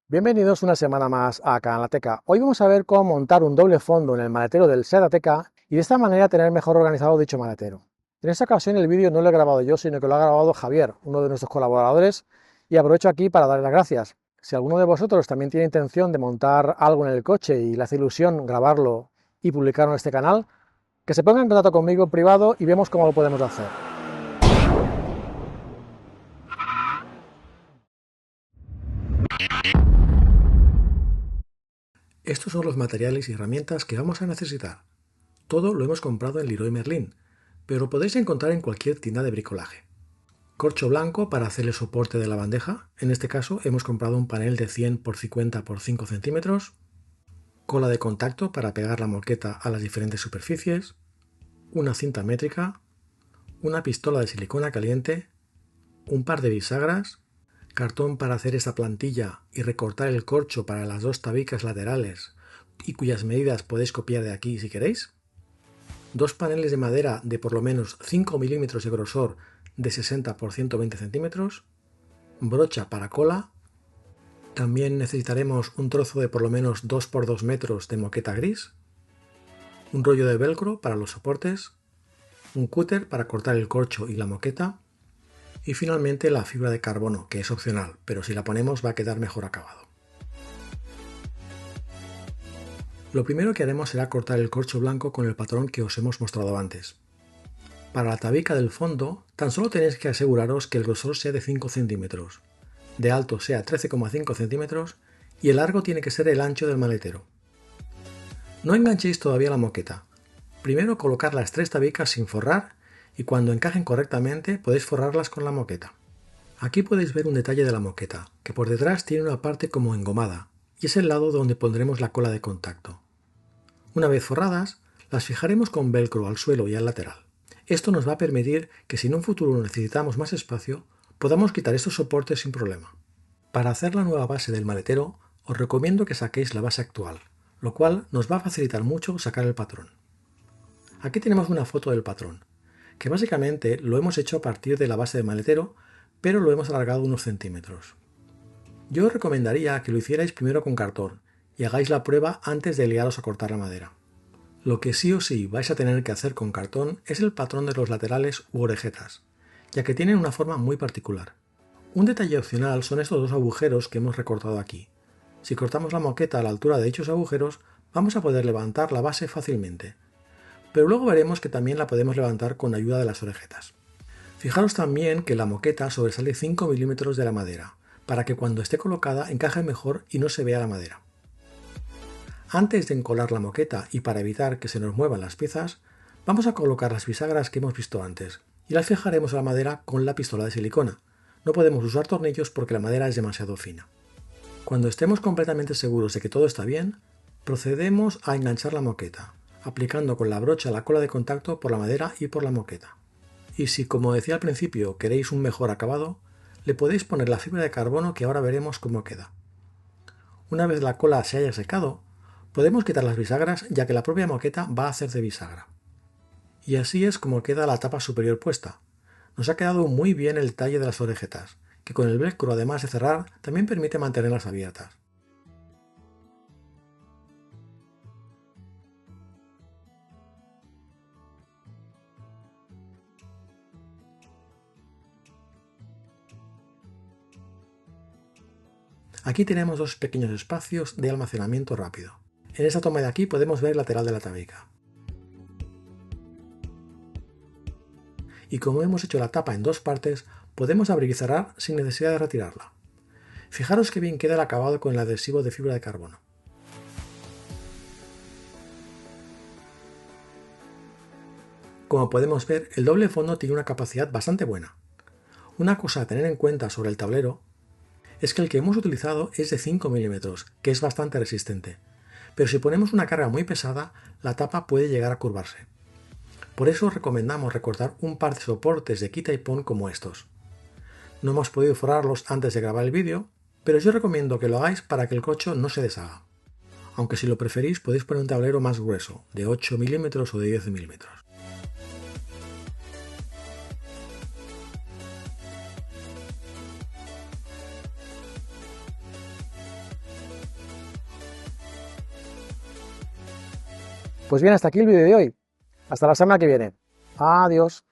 Bienvenidos una semana más a Canalateca. Hoy vamos a ver cómo montar un doble fondo en el maletero del Seat Ateca y de esta manera tener mejor organizado dicho maletero. En esta ocasión el vídeo no lo he grabado yo, sino que lo ha grabado Javier, uno de nuestros colaboradores, y aprovecho aquí para darle las gracias. Si alguno de vosotros también tiene intención de montar algo en el coche y le hace ilusión grabarlo y publicarlo en este canal, que se ponga en contacto conmigo en privado y vemos cómo lo podemos hacer. Estos son los materiales y herramientas que vamos a necesitar. Todo lo hemos comprado en Leroy Merlin, pero lo podéis encontrar en cualquier tienda de bricolaje. Corcho blanco para hacer el soporte de la bandeja, en este caso hemos comprado un panel de 100 x 50 x 5 centímetros, cola de contacto para pegar la moqueta a las diferentes superficies, una cinta métrica, una pistola de silicona caliente, un par de bisagras, cartón para hacer esta plantilla y recortar el corcho para las dos tabicas laterales y cuyas medidas podéis copiar de aquí si queréis, dos paneles de madera de por lo menos 5 milímetros de grosor de 60 x 120 centímetros, brocha para cola, también necesitaremos un trozo de por lo menos 2 x 2 metros de moqueta gris, un rollo de velcro para los soportes, un cúter para cortar el corcho y la moqueta, y finalmente la fibra de carbono, que es opcional, pero si la ponemos va a quedar mejor acabado. Lo primero que haremos será cortar el corcho blanco con el patrón que os hemos mostrado antes. Para la tabica del fondo, tan solo tenéis que aseguraros que el grosor sea de 5 centímetros, de alto sea 13,5 centímetros y el largo tiene que ser el ancho del maletero. No enganchéis todavía la moqueta. Primero colocar las tres tabicas sin forrar y cuando encajen correctamente podéis forrarlas con la moqueta. Aquí podéis ver un detalle de la moqueta, que por detrás tiene una parte como engomada y es el lado donde pondremos la cola de contacto. Una vez forradas, las fijaremos con velcro al suelo y al lateral. Esto nos va a permitir que si en un futuro necesitamos más espacio, podamos quitar estos soportes sin problema. Para hacer la nueva base del maletero, os recomiendo que saquéis la base actual, lo cual nos va a facilitar mucho sacar el patrón. Aquí tenemos una foto del patrón, que básicamente lo hemos hecho a partir de la base del maletero, pero lo hemos alargado unos centímetros. Yo os recomendaría que lo hicierais primero con cartón y hagáis la prueba antes de liaros a cortar la madera. Lo que sí o sí vais a tener que hacer con cartón es el patrón de los laterales u orejetas, ya que tienen una forma muy particular. Un detalle opcional son estos dos agujeros que hemos recortado aquí. Si cortamos la moqueta a la altura de dichos agujeros, vamos a poder levantar la base fácilmente, pero luego veremos que también la podemos levantar con ayuda de las orejetas. Fijaros también que la moqueta sobresale 5 milímetros de la madera, para que cuando esté colocada encaje mejor y no se vea la madera. Antes de encolar la moqueta y para evitar que se nos muevan las piezas, vamos a colocar las bisagras que hemos visto antes y las fijaremos a la madera con la pistola de silicona. No podemos usar tornillos porque la madera es demasiado fina. Cuando estemos completamente seguros de que todo está bien, procedemos a enganchar la moqueta, aplicando con la brocha la cola de contacto por la madera y por la moqueta. Y si, como decía al principio, queréis un mejor acabado, le podéis poner la fibra de carbono que ahora veremos cómo queda. Una vez la cola se haya secado, podemos quitar las bisagras ya que la propia moqueta va a hacer de bisagra. Y así es como queda la tapa superior puesta. Nos ha quedado muy bien el talle de las orejetas, que con el velcro además de cerrar también permite mantenerlas abiertas. Aquí tenemos dos pequeños espacios de almacenamiento rápido. En esta toma de aquí podemos ver el lateral de la tabica. Y como hemos hecho la tapa en dos partes, podemos abrir y cerrar sin necesidad de retirarla. Fijaros que bien queda el acabado con el adhesivo de fibra de carbono. Como podemos ver, el doble fondo tiene una capacidad bastante buena. Una cosa a tener en cuenta sobre el tablero es que el que hemos utilizado es de 5 milímetros, que es bastante resistente, pero si ponemos una carga muy pesada, la tapa puede llegar a curvarse. Por eso os recomendamos recortar un par de soportes de quita y pon como estos. No hemos podido forrarlos antes de grabar el vídeo, pero yo recomiendo que lo hagáis para que el corcho no se deshaga. Aunque si lo preferís podéis poner un tablero más grueso, de 8 milímetros o de 10 milímetros. Pues bien, hasta aquí el vídeo de hoy. Hasta la semana que viene. Adiós.